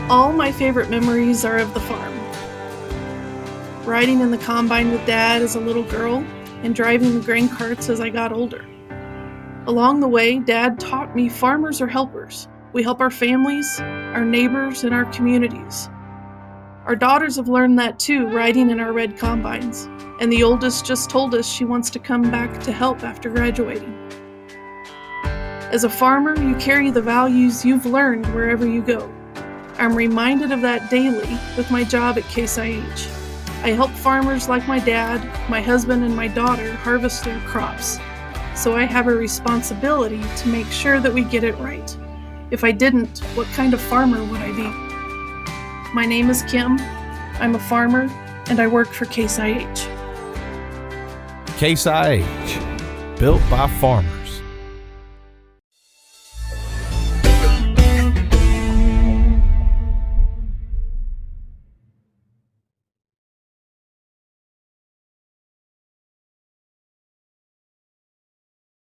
All my favorite memories are of the farm. Riding in the combine with Dad as a little girl and driving the grain carts as I got older. Along the way, Dad taught me farmers are helpers. We help our families, our neighbors, and our communities. Our daughters have learned that too, riding in our red combines, and the oldest just told us she wants to come back to help after graduating. As a farmer, you carry the values you've learned wherever you go. I'm reminded of that daily with my job at Case IH. I help farmers like my dad, my husband, and my daughter harvest their crops. So I have a responsibility to make sure that we get it right. If I didn't, what kind of farmer would I be? My name is Kim. I'm a farmer, and I work for Case IH. Case IH, built by farmers.